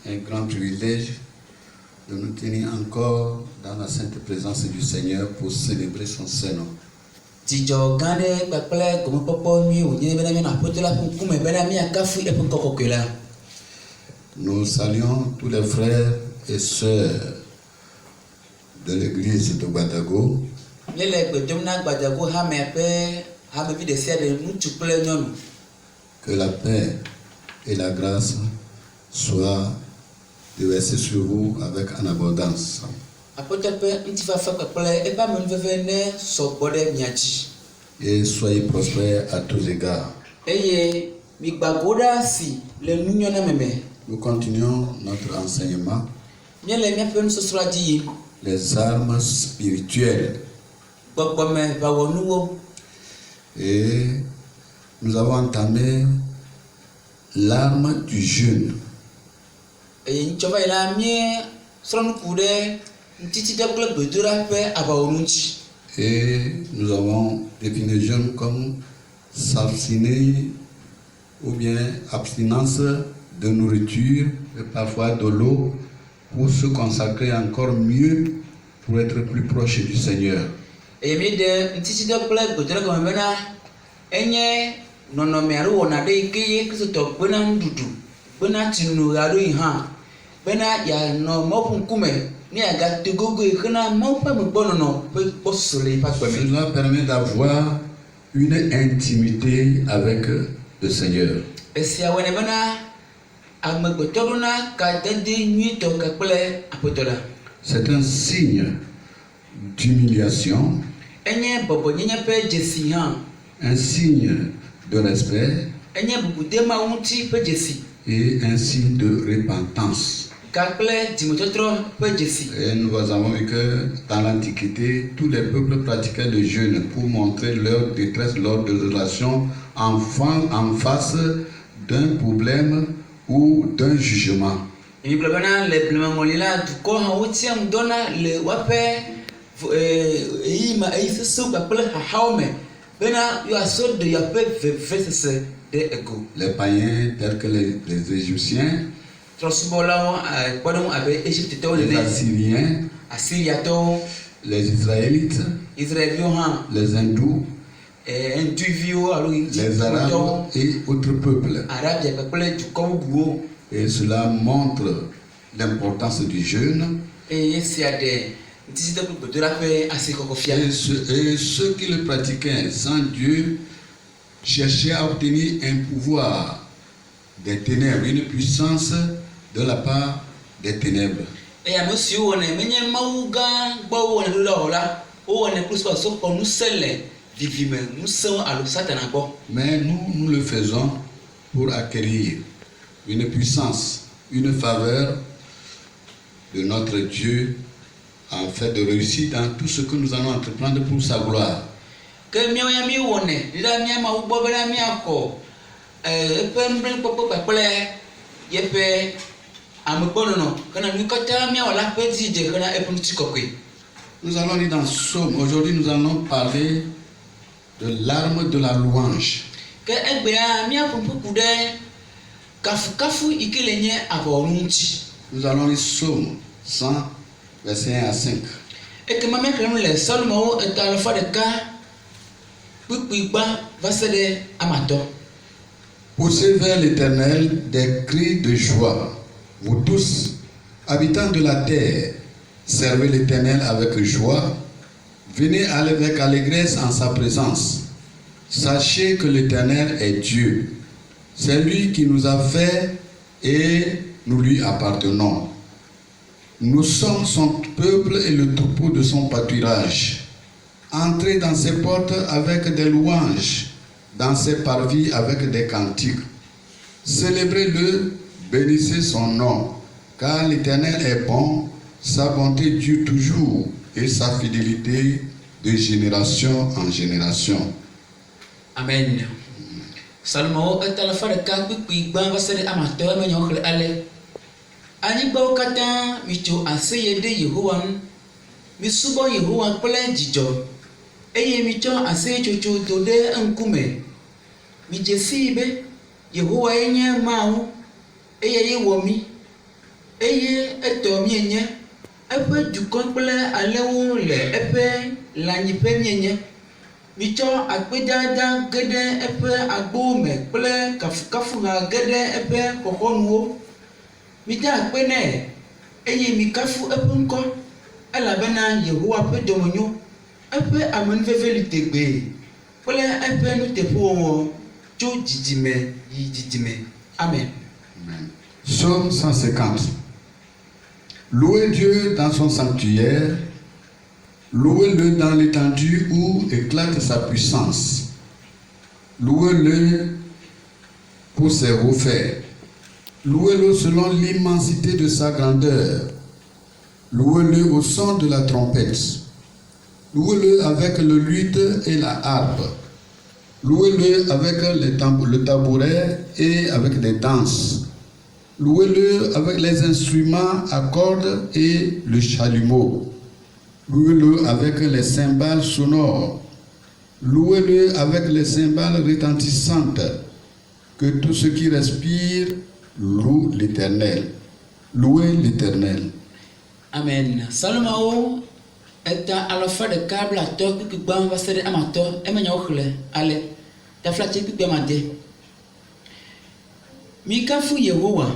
un grand privilège de nous tenir encore dans la sainte présence du Seigneur pour célébrer son Saint-Nom. Nous saluons tous les frères et sœurs de l'église de Gbadago. Que la paix et la grâce soient déversées sur vous avec en abondance. Et soyez prospères à tous égards. Nous continuons notre enseignement. Les armes spirituelles. Et nous avons entamé l'arme du jeûne. Et nous avons défini le jeûne comme s'abstiner ou bien abstinence de nourriture et parfois de l'eau pour se consacrer encore mieux pour être plus proche du Seigneur. Cela permet d'avoir une intimité avec le Seigneur. C'est un signe d'humiliation, un signe de respect et un signe de repentance. Et nous avons vu que dans l'Antiquité, tous les peuples pratiquaient le jeûne pour montrer leur détresse lors de relations en face d'un problème ou d'un jugement. Les païens tels que les Égyptiens, les Assyriens, les Israélites, les Hindous, les Arabes et autres peuples. Et cela montre l'importance du jeûne. Et ceux qui le pratiquaient sans Dieu cherchaient à obtenir un pouvoir des ténèbres, une puissance de la part des ténèbres. Mais nous le faisons pour acquérir une puissance, une faveur de notre Dieu en fait de réussir dans tout ce que nous allons entreprendre pour sa gloire. Nous allons lire dans Psaume. Aujourd'hui, nous allons parler de l'arme de la louange. Nous allons lire Psaume 100, versets 1 à 5. Poussez vers l'Éternel des cris de joie. Vous tous, habitants de la terre, servez l'Éternel avec joie. Venez avec allégresse en sa présence. Sachez que l'Éternel est Dieu. C'est lui qui nous a fait et nous lui appartenons. Nous sommes son peuple et le troupeau de son pâturage. Entrez dans ses portes avec des louanges, dans ses parvis avec des cantiques. Célébrez-le, bénissez son nom, car l'Éternel est bon, sa bonté dure toujours et sa fidélité de génération en génération. Amen. Salmo etalafare ka pipi gba vasere amato emenyo khle ale. Anyigba okata micho aseye de Yehowa misubo Yehowa kple dzidzɔ. Eye micho aseye tsotso do de nkume. Mijesi be Yehowa enye Mawu eye ye wɔ mi. eye etɔ mienye eƒe dukɔ kple alewo le eƒe lãnyiƒe mienye. Mitsɔ akpedada ge ɖe eƒe agbowo me kple kafukafuha ge ɖe eƒe xɔxɔnuwo. Mide akpe nɛ eye mikafu eƒe ŋkɔ elabena Yehowa ƒe dɔme nyo. Eƒe amenuveve li tegbee kple eƒe nuteƒewɔwɔ tso dzidzime yi dzidzime. Amen. Psaume 150. Louez Dieu dans son sanctuaire, louez-le dans l'étendue où éclate sa puissance. Louez-le pour ses hauts faits. Louez-le selon l'immensité de sa grandeur. Louez-le au son de la trompette. Louez-le avec le luth et la harpe. Louez-le avec le tabouret et avec des danses. Louez-le avec les instruments à cordes et le chalumeau. Louez-le avec les cymbales sonores. Louez-le avec les cymbales retentissantes. Que tout ce qui respire loue l'Éternel. Louez l'Éternel. Amen. Salomao eta alafa ɖeka blatɔ kpikpigba va se ɖe amatɔ emenyawo xlẽ ale taflatsi kpikpi amade. Mikafu Yehowa,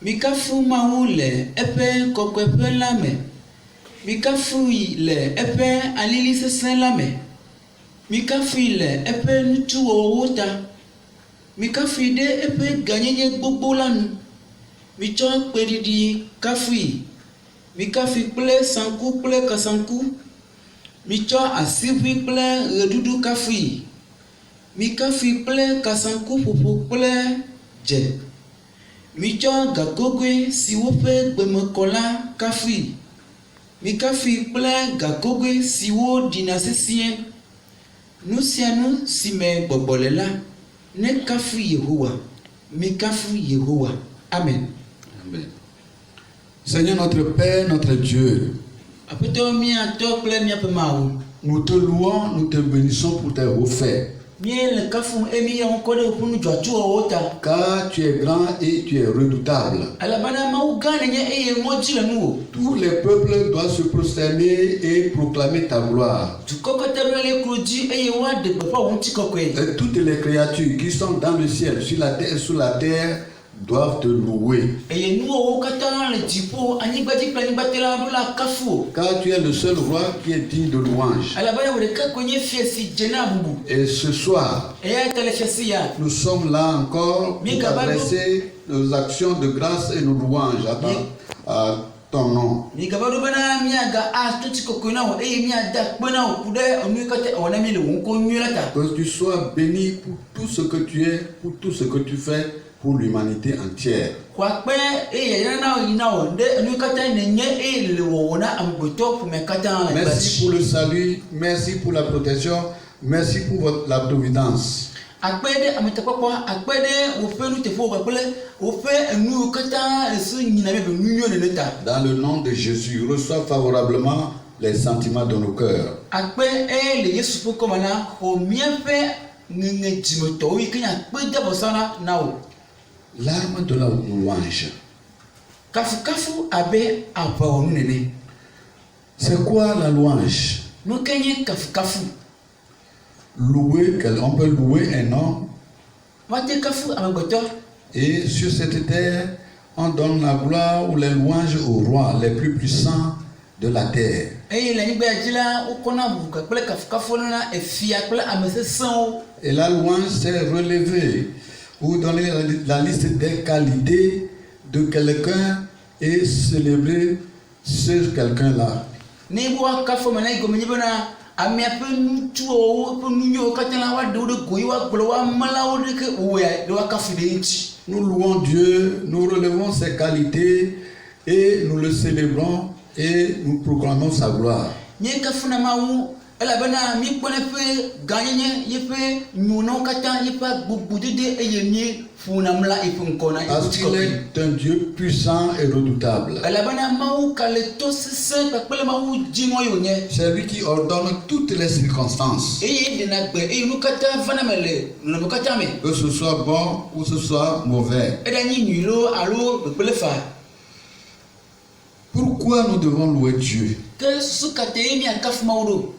mikafu Mawu le eƒe kɔkɔeƒe la me, mikafui le eƒe alili sesẽ la me, mikafui le eƒe nutsuwɔwɔwo ta, mikafui ɖe eƒe gãnyenye gbogbo la nu, mitsɔ kpeɖiɖi kafui, mikafui kple sanku kple kasanku, mitsɔ asiʋui kple ɣeɖuɖu kafui, mikafui kple kasanku ƒoƒo kple dze, mitsɔ gagogoe siwo ƒe gbeme kɔ la kafui, mikafui kple gagogoe siwo ɖina sesĩe. Nu sia nu si me gbɔgbɔ le la, ne kafui Yehowa, mikafu Yehowa. Amen. Amen. Seigneur notre Père, notre Dieu, Aƒetɔ miatɔ kple miaƒe Mawu, nous te louons, nous te bénissons pour tes hauts faits. míele kafum emi ya ŋkɔ ɖe woƒe nudzɔatsuwɔwo ta. Car tu es grand et tu es redoutable. Elabena Mawu gã nenye eye ŋɔdzi le nuwò. Tous les peuples doivent se prosterner et proclamer ta gloire. Dukɔ katã ɖo le klo dzi eye woaɖe gbeƒã wò ŋutikɔkɔe. Et toutes les créatures qui sont dans le ciel, sur la terre et sous la terre doivent te louer. Eye nuwɔwo katã le dziƒo, anyigbadzi kple anyigbatɔ la ɖo la kafu wò. Car tu es le seul roi qui est digne de louange. Elabena wò ɖeka koe nye fia si dze na bubu. Et ce soir, Eya ta le fiase ya. nous sommes là encore pour adresser nos actions de grâce et nos louanges à ton nom. Migaba ɖo bena miaga ato tsikɔkɔe na wò eye miada kpe na wò ku ɖe enu katã wɔna mi le wò ŋkɔ nyuie la ta. Que tu sois béni pour tout ce que tu es, pour tout ce que tu fais pour l'humanité entière. Xɔ akpe eye yayra na wò yi na wò ɖe enu katã nenye eye le wɔwɔ na amegbetɔ ƒome katã le Merci pour le salut, merci pour la protection, merci pour la providence. Akpe ɖe ametakpɔkpɔ, akpe ɖe woƒe nuteƒewɔ kple woƒe enuwo katã le se nyina mi be nu nyuie nene ta. Dans le nom de Jésus, reçois favorablement les sentiments de nos cœurs. Akpe eye le Yesu ƒe kɔme la, xɔ míaƒe ŋeŋe dzimetɔwo yi ke nye akpe de vɔsana na wò. L'arme de la louange. Kafukafu abe aʋawɔnu nene. C'est quoi la louange? Nu ke nye kafukafu. Louer, on peut louer un homme. Wate kafu amegbetɔ. Et sur cette terre, on donne la gloire ou les louanges aux rois les plus puissants de la terre. Eye le anyigba ya dzi la, wokɔna ʋuka kple kafukafu na efia kple ame sesẽwo. Et la louange, c'est relever ou donner la liste des qualités de quelqu'un et célébrer ce quelqu'un-là. Ne bo akafu me na igome nye bena amea ƒe nutsuwɔwo ƒe nu nyuiwo katã la woaɖewo ɖe go ye woagblɔ woamelawo ɖe ke wɔa ɖe woakafu ɖe ŋuti. Nous louons Dieu, nous relevons ses qualités et nous le célébrons et nous proclamons sa gloire. Nye kafuna Mawu elabena míekpɔna eƒe gãnyenye, yeƒe nyonawo katã, yeƒe gbogbodede eye míeƒona mla eƒe ŋkɔ na Parce qu'il est un Dieu puissant et redoutable. elabena Mawu kaletɔ sesẽ kpakple Mawu dziŋɔ ye wònye. C'est lui qui ordonne toutes les circonstances. Eye ɖena gbe eye nu katã vana me le nɔnɔme katã me. Que ce soit bon ou ce soit mauvais. Eɖa nyi nyui lo alo kpekpe le fa. Pourquoi nous devons louer Dieu? ke susu kate ye miakafu mawu ɖo.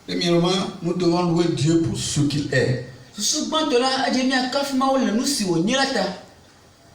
Premièrement, nous devons louer Dieu pour ce qu'il est. Susu gbãtɔ la edze miakafu mawu le nu si wònye la ta.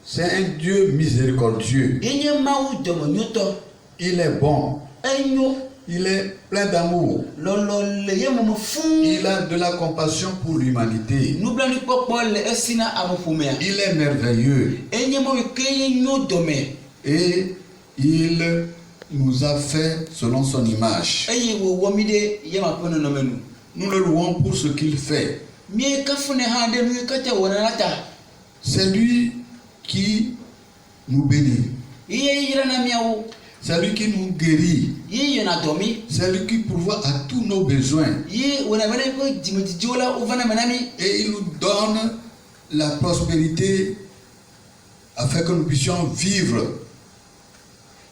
C'est un Dieu miséricordieux. Yenye mawu dɔmenyotɔ. Il est bon. Enyo. Il est plein d'amour. Lɔlɔ le ye mɔmɔ fũu. Il a de la compassion pour l'humanité. Nublanuikpɔkpɔ le esi na ameƒomea. Il est merveilleux. Enye mawu ke ye nyo dɔme. Et il nous a fait selon son image. Eye wòwɔ mi ɖe yema ƒe nɔnɔme nu. Nous le louons pour ce qu'il fait. Miekafune hã ɖe nu yi katã wɔna la ta. C'est lui qui nous bénit. Ye yrana miawo. C'est lui qui nous guérit. Ye yɔna dɔ mi. C'est lui qui pourvoit à tous nos besoins. Ye wɔna bena ƒe dzimedzidziwo la wova na me na mi. Et il nous donne la prospérité afin que nous puissions vivre.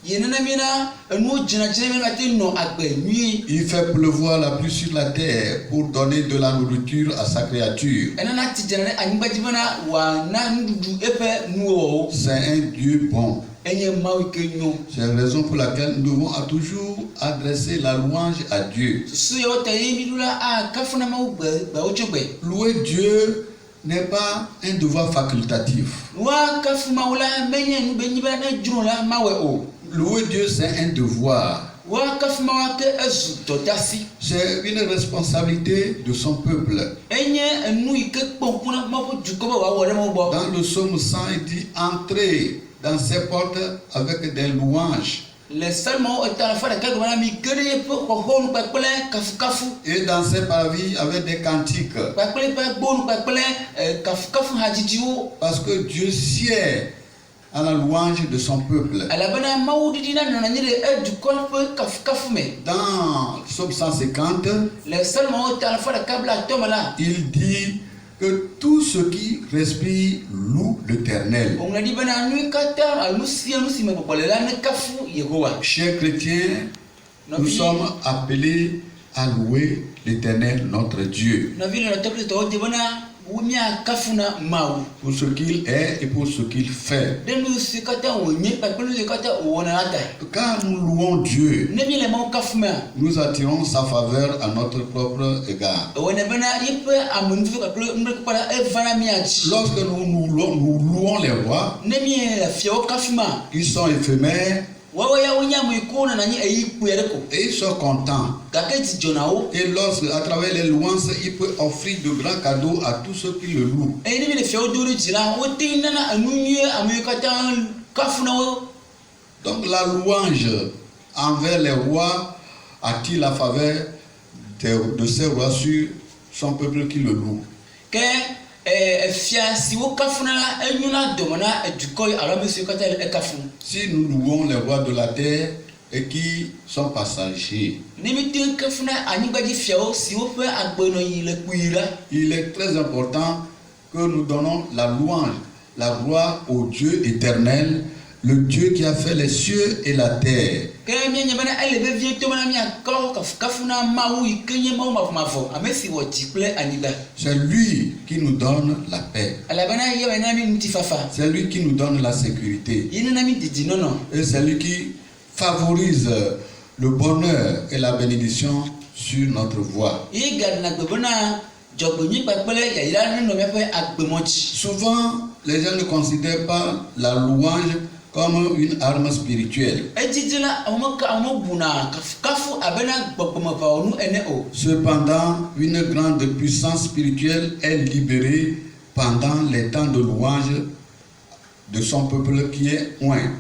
Ye nana mi na enuwo dzina dzi mi ate nɔ agbe nyuie. Il fait pleuvoir la pluie sur la terre pour donner de la nourriture à sa créature. Enana ti dzana ɖe anyigba dzi bena wòana nuɖuɖu eƒe nuwɔwɔwo. C'est un Dieu bon. Enye mawu ke nyo. C'est la raison pour laquelle nous devons toujours adresser la louange à Dieu. Susu ye wota ye mi ɖo la akafu na mawu gbewo tso gbe. Louer Dieu n'est pas un devoir facultatif. Woakafu mawu la menye nu be nyi be ne dzro la mawɔe o. Louer Dieu, c'est un devoir. Woakafu mawu ke ezu dɔdasi. C'est une responsabilité de son peuple. Enye enu yi ke kpɔnkpɔ na mawu ƒe dukɔ be wòawɔ ɖe mawu gbɔ. Dans le psaume 100, il dit entrez dans ses portes avec des louanges. Le Salmo eta la fa ɖeka gbe na mi ge ɖe yeƒe xɔxɔnu kpakple kafukafu. Et dans ses parvis avec des cantiques. Kpakple eƒe gbonu kpakple kafukafu hadzidziwo. Parce que Dieu sied à la louange de son peuple. Elabena mawu ɖiɖi na nɔnɔ anyi ɖe edukɔ ƒe kafukafu me. Dans psaume 150, Le Salmo eta la fa ɖeka bla atɔ me la. il dit que tout ce qui respire loue l'Éternel. Wòŋlɔ ɖi bena nu yi katã alo sia nu si me gbɔgbɔ le la ne kafu Yehowa. Chers chrétiens, nous sommes appelés à louer l'Éternel, notre Dieu, Nɔvi le nɔtɔ kristowo di bena wo miakafu na mawu. pour ce qu'il est et pour ce qu'il fait. Ɖe nu si katã wònye kpakple nu si katã wòwɔna la ta. Quand nous louons Dieu, Ne mi le mawu kafu mea. nous attirons sa faveur à notre propre égard. Wɔna bena yeƒe amenuvi kpakple nuɖekpɔ la eva na mia dzi. Lorsque nous louons les rois, Ne mi le fiawo kafu ma. ils sont éphémères Woawo ya wonye ame yi ke wonɔna anyi eyi kpui aɖe ko. et ils sont contents. Gake dzi dzɔna wo. Et lorsque, à travers les louanges, il peut offrir de grands cadeaux à tous ceux qui le louent. Eye ne mi le fiawo do ɖe dzi la, wote nana enu nyuie ame yi katã kafu na wo. Donc la louange envers les rois attire la faveur de ces rois sur son peuple qui le loue. Ke efia si wo kafu na la enyo na dɔme na edukɔ yi alo ame siwo katã le ekafu. Si nous louons les rois de la terre et qui sont passagers, Ne mi te kafu na anyigbadzi fiawo si woƒe agbenɔyi le kpui la. il est très important que nous donnons la louange, la gloire au Dieu éternel, le Dieu qui a fait les cieux et la terre. Ke mianya bena ele vevie to bena miakɔ kafukafu na mawu yi ke nye mawu mavɔmavɔ ame si wɔ dzi kple anyigba. C'est lui qui nous donne la paix. Elabena ye na mi ŋutifafa. C'est lui qui nous donne la sécurité. Ye nana mi dedinɔnɔ. Et c'est lui qui favorise le bonheur et la bénédiction sur notre voie. Ye gaɖina gbe bena dzɔgbenyui kpakple yayra nenɔ miaƒe agbemɔ dzi. Souvent, les gens ne considèrent pas la louange comme une arme spirituelle. Edzidzi la ame buna kafukafu abena gbɔgbɔmeʋawɔnu ene o. Cependant, une grande puissance spirituelle est libérée pendant les temps de louange de son peuple qui est oint.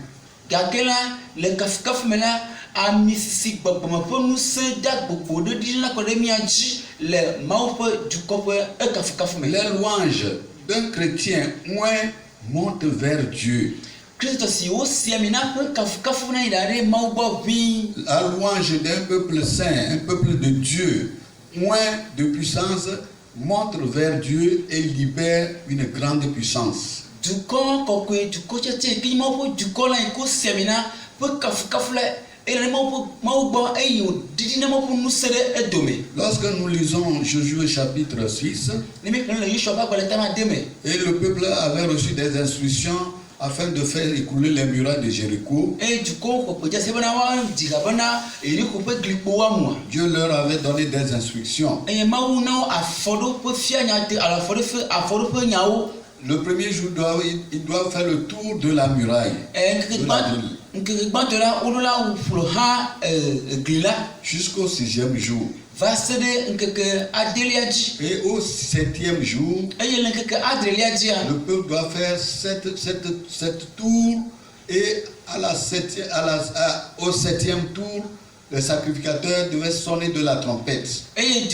Gake la le kafukafu me la ami si gbɔgbɔme ƒe ŋusẽ da gbogbo ɖe ɖi la kɔ ɖe mia dzi le mawu ƒe dukɔ ƒe kafukafu me. Les louanges d'un chrétien oint montent vers Dieu. Kristo si wosia mi na ƒe kafukafu na yi da ɖe mawu gbɔ ʋĩi. La louange d'un peuple saint, un peuple de Dieu, oint de puissance, montre vers Dieu et libère une grande puissance. Dukɔ kɔkɔe dukɔ tsɛtsɛ ke mawu ƒe dukɔ la yi ko sia mi na ƒe kafukafu la eye ɖe mawu gbɔ eye wòɖiɖi na mawu ƒe ŋusẽ ɖe edome. Lorsque nous lisons Josué chapitre 6, Ne mi xlẽ le Yosua ƒe agbalẽ tama de me. et le peuple avait reçu des instructions afin de faire écrouler les murailles de Jéricho. Dieu leur avait donné des instructions. Le premier jour, ils doivent faire le tour de la muraille de la ville. Jusqu'au 6e jour. Et au 7e jour, le peuple doit faire cette tour. Et au 7e tour, le sacrificateur devait sonner de la trompette. Et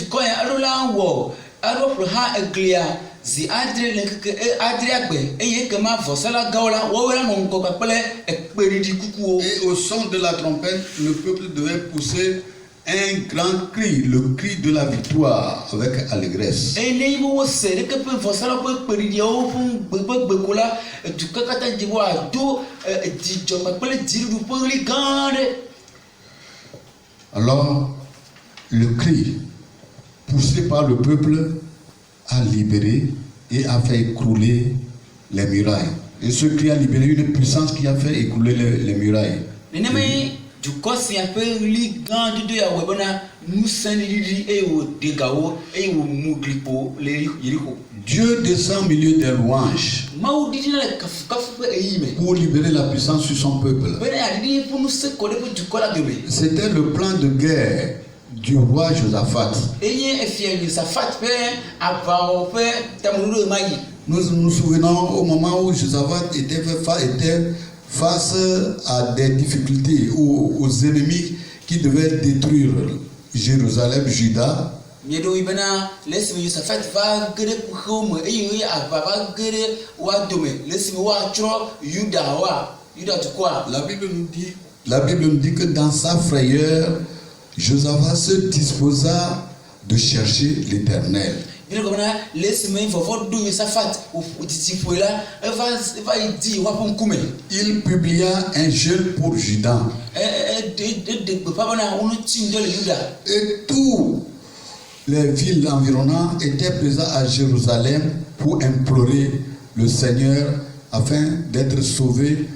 au son de la trompette, le peuple devait pousser un grand cri, le cri de la victoire avec allégresse. Alors, le cri poussé par le peuple a libéré et a fait écrouler les murailles. Et ce cri a libéré une puissance qui a fait écrouler les murailles. Dieu descend au milieu des louanges pour libérer la puissance sur son peuple. C'était le plan de guerre du roi Josaphat. Nous nous souvenons au moment où Josaphat était face à des difficultés, aux ennemis qui devaient détruire Jérusalem, Juda. La Bible nous dit que dans sa frayeur, Josaphat se disposa de chercher l'Éternel. Il publia un jeûne pour Juda. Et tous les villes environnantes étaient présentes à Jérusalem pour implorer le Seigneur afin d'être sauvés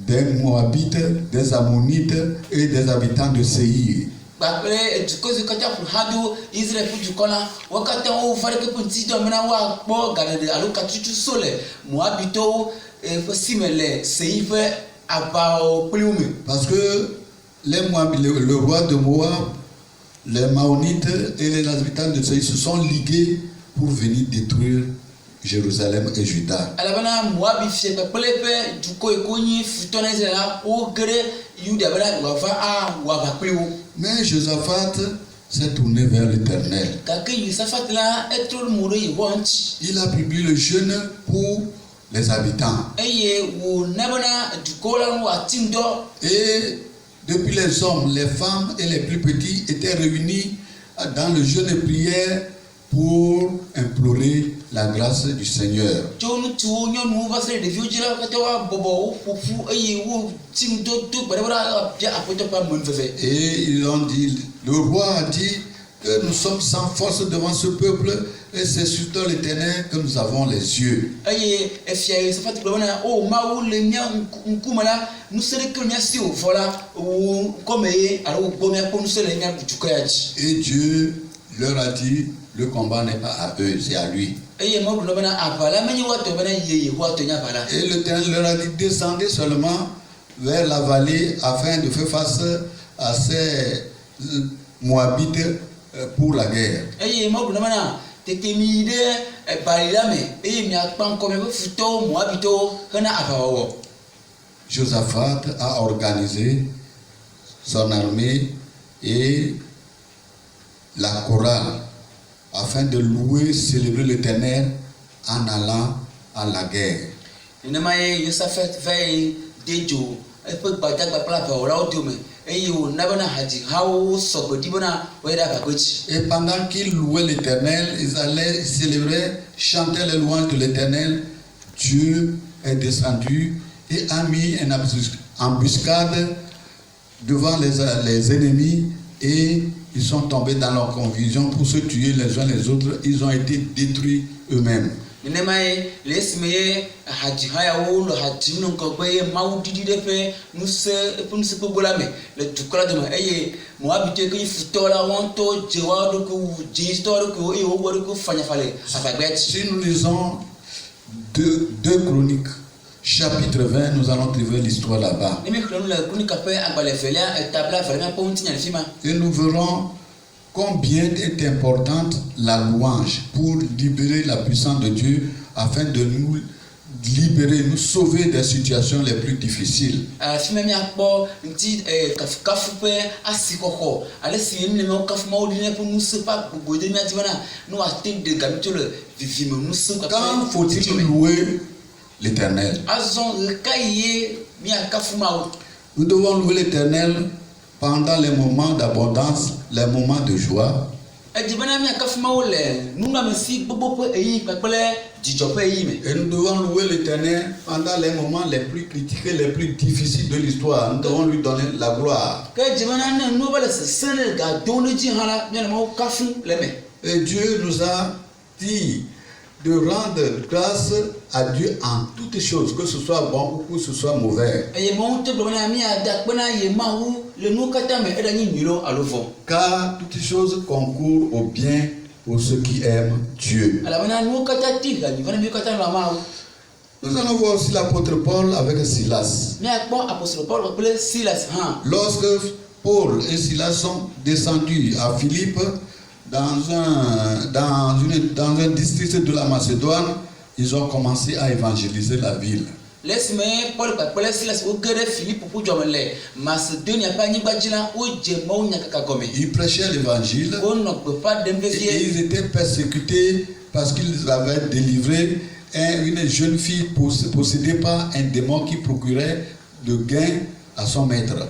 des Moabites, des Ammonites et des habitants de Séir. Parce que le roi de Moab, les Maonites et les habitants de Séir se sont ligués pour venir détruire Jérusalem et Juda. Mais Josaphat s'est tourné vers l'Éternel. Il a publié le jeûne pour les habitants. Et depuis les hommes, les femmes et les plus petits étaient réunis dans le jeûne et prière pour implorer la grâce du Seigneur. Et ils ont dit, le roi a dit que nous sommes sans force devant ce peuple et c'est surtout l'Éternel que nous avons les yeux. Et Dieu leur a dit, le combat n'est pas à eux, c'est à lui. Et l'Éternel leur a dit, descendez seulement vers la vallée afin de faire face à ces Moabites pour la guerre. Josaphat a organisé son armée et la chorale afin de louer, célébrer l'Éternel en allant à la guerre. Et pendant qu'ils louaient l'Éternel, ils allaient célébrer, chanter les louanges de l'Éternel. Dieu est descendu et a mis une embuscade devant les ennemis et ils sont tombés dans leur confusion pour se tuer les uns les autres. Ils ont été détruits eux-mêmes. nenema ye le esime ye haji hayawo le haji no nkɔgbe ye mawu didi ɖe ƒe nuse eƒe nuse gbogbo la me le dukɔ la dome eye moabitɔ ke yi futɔ la wɔntɔ dze wa ɖoko wu dzitɔ ɖoko eye wowɔ ɖoko fanyafa le afagbea dzi. Si nous lisons 2 Chroniques chapitre 20, nous allons trouver l'histoire là-bas. Ne mi xlẽ nu le Kronika ƒe agbalẽ evelia etabla evelia miakpɔ ŋutinya le fi ma. Et nous verrons combien est importante la louange pour libérer la puissance de Dieu afin de nous libérer, nous sauver des situations les plus difficiles. Fi ma miakpɔ ŋuti kafukafu ƒe asixɔxɔ ale si nu ne miawo kafu mawo ɖi ne ƒe ŋusẽ ƒe agbogbo de miati bena ne woate de gami tso le vivime ŋusẽ. Quand faut-il louer l'Éternel? Azɔ ɣe ka ye miakafu mawo? Nous devons louer l'Éternel pendant les moments d'abondance, les moments de joie. Et nous devons louer l'Éternel pendant les moments les plus critiques, les plus difficiles de l'histoire. Nous devons lui donner la gloire. Et Dieu nous a dit de rendre grâce à Dieu en toutes choses, que ce soit bon ou que ce soit mauvais. Car toutes choses concourent au bien pour ceux qui aiment Dieu. Nous allons voir aussi l'apôtre Paul avec Silas. Lorsque Paul et Silas sont descendus à Philippe, dans un district de la Macédoine, ils ont commencé à évangéliser la ville. Ils prêchaient l'évangile et ils étaient persécutés parce qu'ils avaient délivré une jeune fille possédée par un démon qui procurait de gain à son maître.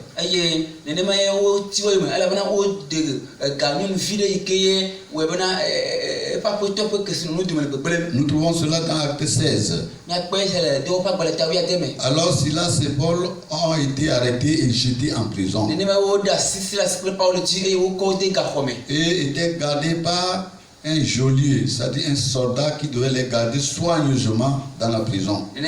Nous trouvons cela dans Acte 16. Alors Silas et Paul ont été arrêtés et jetés en prison. Et étaient gardés par un geôlier, c'est-à-dire un soldat qui devait les garder soigneusement dans la prison. Et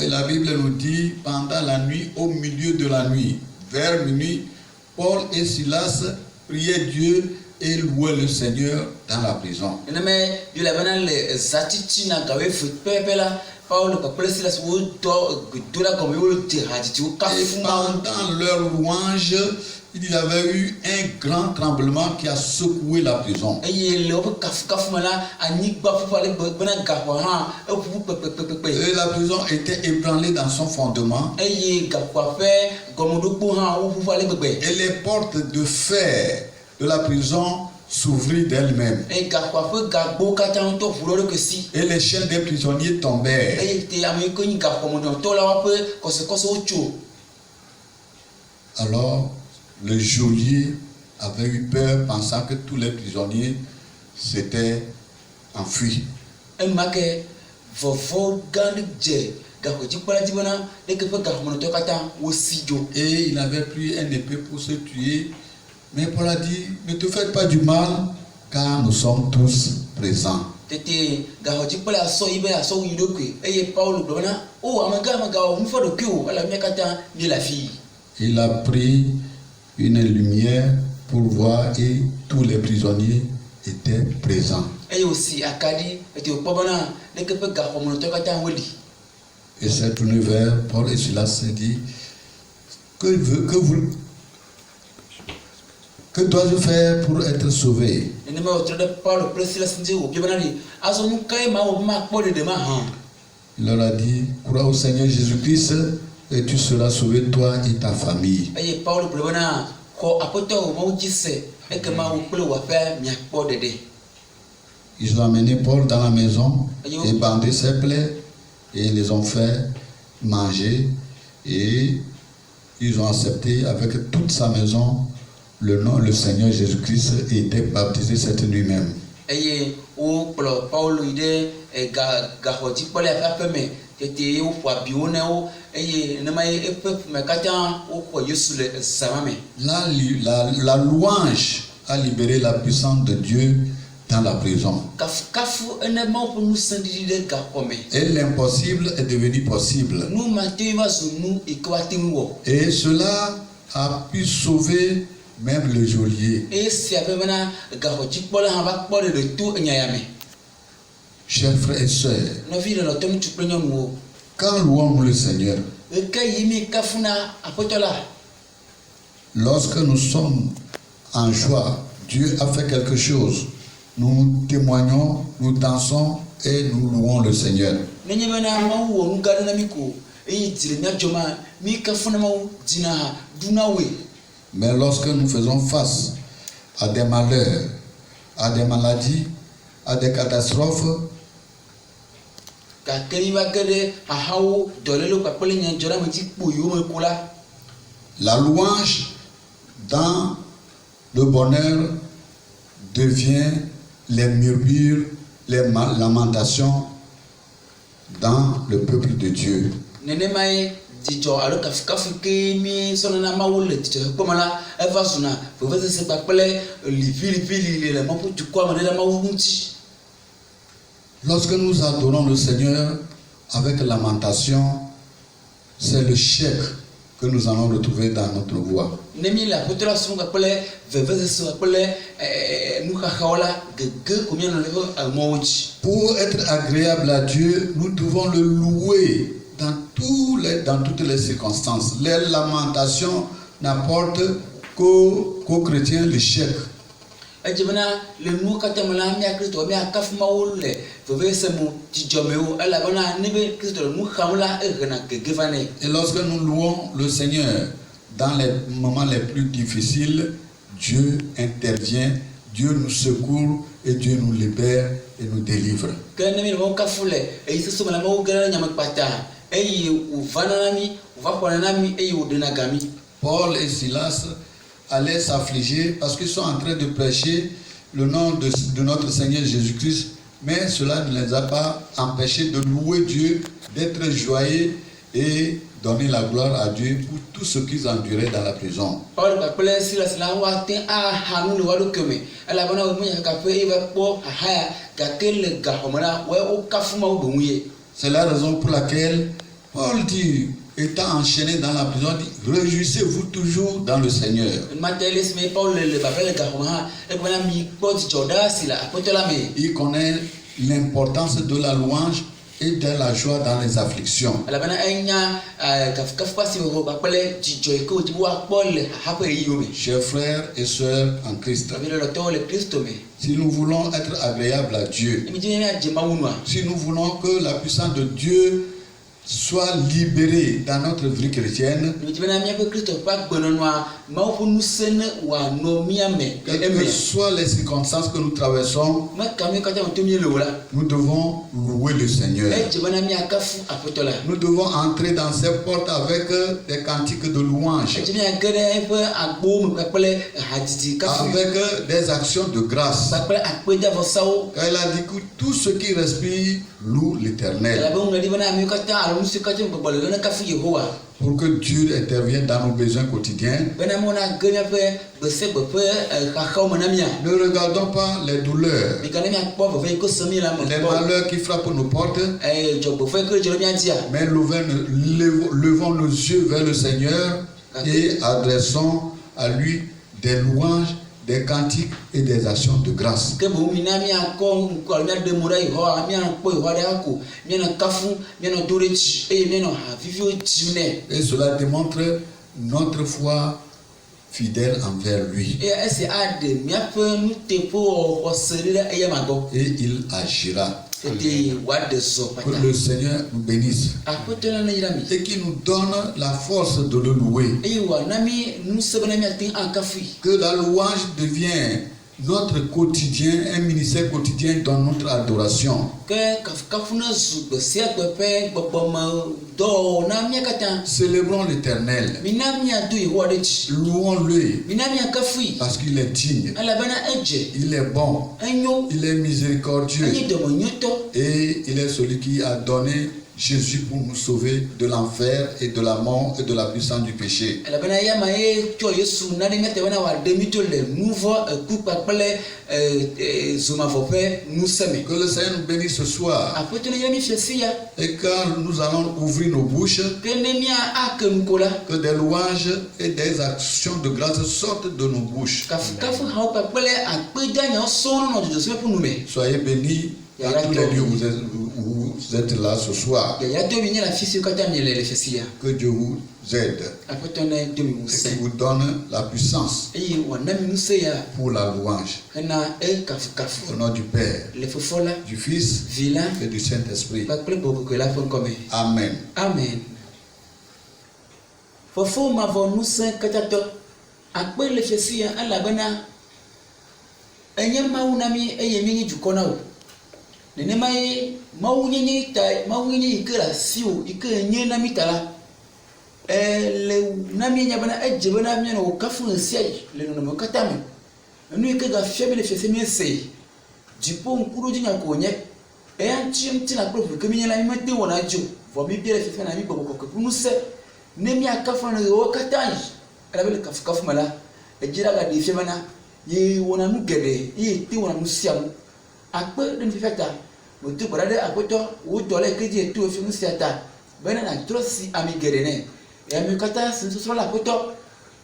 la Bible nous dit, pendant la nuit, au milieu de la nuit, vers minuit, Paul et Silas priaient Dieu et louaient le Seigneur dans la prison. Et pendant leur louange, il y avait eu un grand tremblement qui a secoué la prison. Et la prison était ébranlée dans son fondement. Et les portes de fer de la prison s'ouvrirent d'elles-mêmes. Et les chaînes des prisonniers tombèrent. Alors, le geôlier avait eu peur, pensant que tous les prisonniers s'étaient enfuis. Et il avait pris un épée pour se tuer. Mais Paul a dit, ne te faites pas du mal, car nous sommes tous présents. Il a pris une lumière pour voir et tous les prisonniers étaient présents. Et s'est tourné vers Paul et Silas et dit, que dois-je faire pour être sauvé? Il leur a dit, crois au Seigneur Jésus-Christ et tu seras sauvé, toi et ta famille. Ils ont amené Paul dans la maison et bandé ses plaies et les ont fait manger et ils ont accepté avec toute sa maison le nom, le Seigneur Jésus-Christ, et était baptisé cette nuit même. Et la louange a libéré la puissance de Dieu dans la prison. Kafu ene mawu ƒe ŋusẽ ɖiɖi ɖe gaxɔ me. Et l'impossible est devenu possible. Nu mateo va zu nu yi ke woate ŋu wɔ. Et cela a pu sauver même le geôlier. Eye sia ƒe bena gaxɔdzikpɔla hã va kpɔ ɖe to enyaya me. Chers frères et sœurs, Nɔvi lɔlɔ̃tɔ ŋutsu kple nyɔnuwo. quand louons le Seigneur, Eke yi mi kafuna aƒetɔ la. lorsque nous sommes en joie, Dieu a fait quelque chose. Nous témoignons, nous dansons et nous louons le Seigneur. Nenye bena Mawu wɔ nu gã aɖe na mi ko eye dzi le mía dzɔm ma, mi kafuna Mawu dzina ha ɖuna woe. Mais lorsque nous faisons face à des malheurs, à des maladies, à des catastrophes, Gake mi va ge ɖe hahawo, dɔlélo kpakple nyadzɔɖamedzi kpoyiwo me ko la, la louange dans le bonheur devient les murmures, les lamentations dans le peuple de Dieu. nenemae dzidzɔ alo kafukafu ke mi sɔna na Mawu le dzidzɔkpɔme la, eva zuna vevesese kpakple liʋĩliʋĩ le Mawu ƒe dukɔa me ɖe Mawu ŋuti. Lorsque nous adorons le Seigneur avec lamentation, c'est le chèque que nous allons retrouver dans notre voix. Ne mi le aƒetɔ la sɔm kpakple vevesese kpakple nuxaxawo la, gege ko mianɔ le eƒe mɔwo dzi. Pour être agréable à Dieu, nous devons le louer dans toutes les circonstances. Les lamentations n'apportent qu'aux chrétiens le chèque. Edze bena le nuwo katã me la, mía Kristo miakafu Mawu le vevesese mo dzidzɔmewo, elabena ne be Kristo le nu xam la, ehena gege va nɛ. Et lorsque nous louons le Seigneur dans les moments les plus difficiles, Dieu intervient, Dieu nous secourt et Dieu nous libère et nous délivre. Ke ne mi le Mawu kafu le eyi soso me la, Mawu ge ɖe nyame kpata eye wòvana na mi, wòva xɔna na mi eye wòɖena ga mi. Paul et Silas allaient s'affliger parce qu'ils sont en train de prêcher le nom de notre Seigneur Jésus-Christ, mais cela ne les a pas empêchés de louer Dieu, d'être joyeux et donner la gloire à Dieu pour tout ce qu'ils enduraient dans la prison. Paul kpakple Silas la woate aha nu le woa ɖokui me, elabena wo menya kaƒe eye va kpɔ ahaya, gake le gaxɔme la, wo kafu Mawu boŋu ye. C'est la raison pour laquelle Paul dit, étant enchaîné dans la prison, dit, réjouissez-vous toujours dans le Seigneur. Matele si me Paul le baƒe le gaxɔme hã, ebena mi kpɔ dzidzɔ ɖa si le aƒetɔ la me. Il connaît l'importance de la louange et de la joie dans les afflictions. Elabena enya kafukafu asi vovo kpakple dzidzɔ yi ke wòdzi be woakpɔ le haha ƒe ɣeyiwo me. Chers frères et sœurs en Christ, Nɔvi lɔlɔ̃tɔwo le Kristo me. si nous voulons être agréables à Dieu, Ne mi di be miadze Mawu nua, si nous voulons que la puissance de Dieu soit libérée dans notre vie chrétienne, ne mi di bena miaƒe Kristo ƒe agbenɔnɔa, Mawu ƒe ŋusẽ ne wòanɔ mía me le quelles que eme. soient les circonstances que nous traversons, Meka mi katã me to míele o la, nous devons louer le Seigneur. edze bena miakafu aƒetɔ la. Nous devons entrer dans ces portes avec des cantiques de louange, Edze miage ɖe eƒe agbowo me kpakple hadzidzi kafu avec des actions de grâce. kpakple akpedavɔsawo. Car il a dit que tout ce qui respire loue l'Éternel. Elabe ŋlɔ ɖi bena amewo katã alo nu siwo katã gbɔgbɔ le lene kafu Yehowa. Pour que Dieu intervienne dans nos besoins quotidiens, Bena mo na ge miaƒe gbese gbe ƒe xaxawo me na mia. ne regardons pas les douleurs, Mika ne miakpɔ veve yi ke se mi la me les kpɔ. malheurs qui frappent nos portes, Dzɔgbevɔ yi ke dzɔ ɖe mia dzia. mais levons nos yeux vers le Seigneur et adressons à lui des louanges, des cantiques et des actions de grâce. Ke boŋ mina miakɔ ŋku alo miaɖe mo ɖe Yehowa, miakpɔ Yehowa ɖe ako, mianɔ kafu, mianɔ do ɖe dzi eye mianɔ ha viviwo dzim nɛ. Et cela démontre notre foi fidèle envers lui. Eye esi aɖe miaƒe nuteƒewɔwɔ xɔse ɖe ɖe eya ma gbɔ. Et il agira. Ete wòaɖe zɔ Que kpata. le Seigneur nous bénisse Aƒetɔ la ne yra mi. et qu'il nous donne la force de le louer. Eye wòana mi ŋusẽ bena miate ŋu akafui. Que la louange devienne notre quotidien, un ministère quotidien dans notre adoration. Ke kafukafu ne zu gbe sia gbe ƒe gbɔgbɔme dɔwɔwɔ na mía katã. Célébrons l'Éternel. Mina miado Yehowa ɖe dzi. Louons-le Mina miakafui. parce qu'il est digne, Elabena edze, il est bon, enyo, il est miséricordieux enye dɔmenyotɔ. et il est celui qui a donné Jésus pour nous sauver de l'enfer et de la mort et de la puissance du péché. Que le Seigneur nous bénisse ce soir. Et quand nous allons ouvrir nos bouches, que des louanges et des actions de grâce sortent de nos bouches. Soyez bénis dans tous les lieux où vous êtes là ce soir. Que Dieu vous aide et qu'il vous donne la puissance pour la louange. Au nom du Père, du Fils et du Saint-Esprit. Amen. Amen. Fofo mavɔ nusẽ katato akpe le fiesia elabena enye Mawu na mi eye mi nye dukɔ na wo. Nenema ye Mawu nyenye yike le asiwò yike nye na mi ta la le na mi nya bena edze bena mianɔ wò kafu ɣe sia ɣi le nɔnɔme katã me. Enu yike gafia mi le fiesia mi ese dziƒo ŋkuɖodzi nya ko wònye. Eya ŋuti na kple ʋu ke mi nye la mi mete wɔna dzo vɔ mi bia le fiesia na mi gbɔgbɔ kɔkɔe ƒe nusẽ. Ne mi akafu na wo katã yi elabe le kafu me la edzira ga ɖe fia bena ye wɔna nu geɖe ye te wɔna nu sia nu akpe ɖe nufifia ta wodo gbɔɖa ɖe aƒetɔ wo dɔ le ke dzi eto efi nu sia ta bena natrɔ si ami geɖe nɛ ame katã si sɔsrɔ̃ le aƒetɔ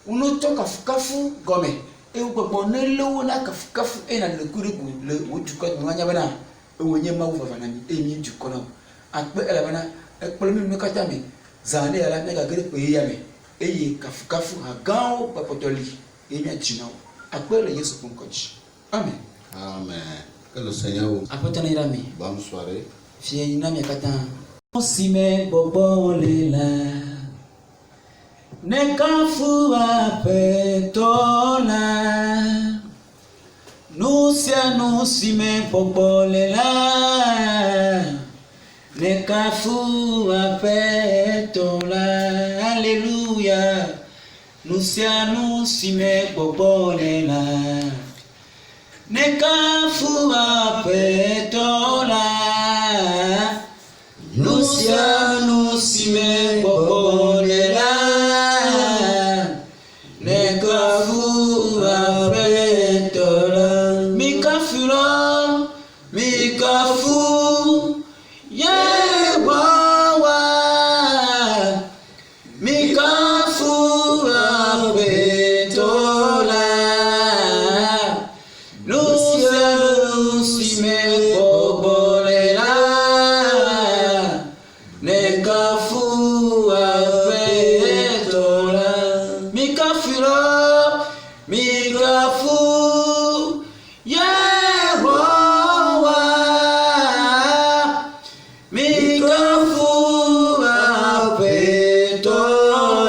wonotɔ kafukafu gɔme eye wogbɔgbɔ ne lé wo na kafukafu eye na le ku ɖe gu le wo dukɔ me anya bena ewo nye Mawu vava na mi eye mi dukɔ na wo akpe elabena ekplɔ mi nu katã me zã ne yala ne gage ɖe ƒe ya me eye kafukafu hã gãwo kpakpɔtɔ li eye miadzi na wo akpe le Yesu ƒe ŋkɔ dzi. Amen. Amen. Que le Seigneur vous aƒetɔ ne yra mi. Bonne soirée. Fie yi na mi katã. Si me gbɔgbɔ le la ne kafu aƒetɔ la nu sia nu si me gbɔgbɔ le la ne kafu aƒetɔ la. Alléluia. Nu sia nu si me gbɔgbɔ le la ne kafu aƒetɔ la. Nu sia nu si me gbɔgbɔ le la ne kafu aƒetɔ la. Mi kafu lɔ mi kafu Yehowa mi kafu aƒetɔ la. Nu sia nu si me gbɔgbɔ le la ne kafu aƒetɔ la. Mi kafu lɔ mi kafu Yehowa mi kafu aƒetɔ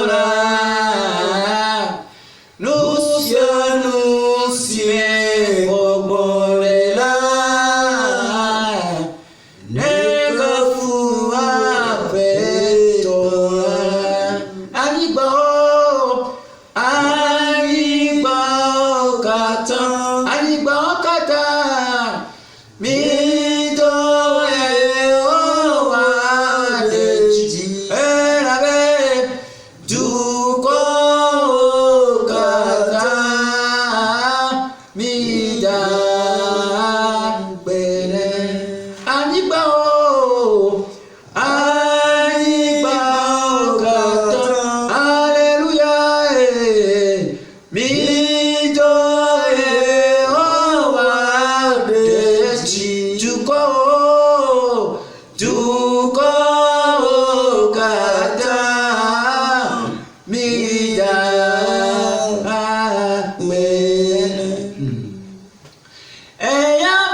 la. Nu sia nu si me gbɔgbɔ le la ne kafu aƒetɔ la. Anyigbawo katã mi do Yehowa ɖe dzi elabe dukɔwo katã mi da gbe ɖe anyigbawo katã. Alléluia. Mi do Yehowa ɖe dzi dukɔwo katã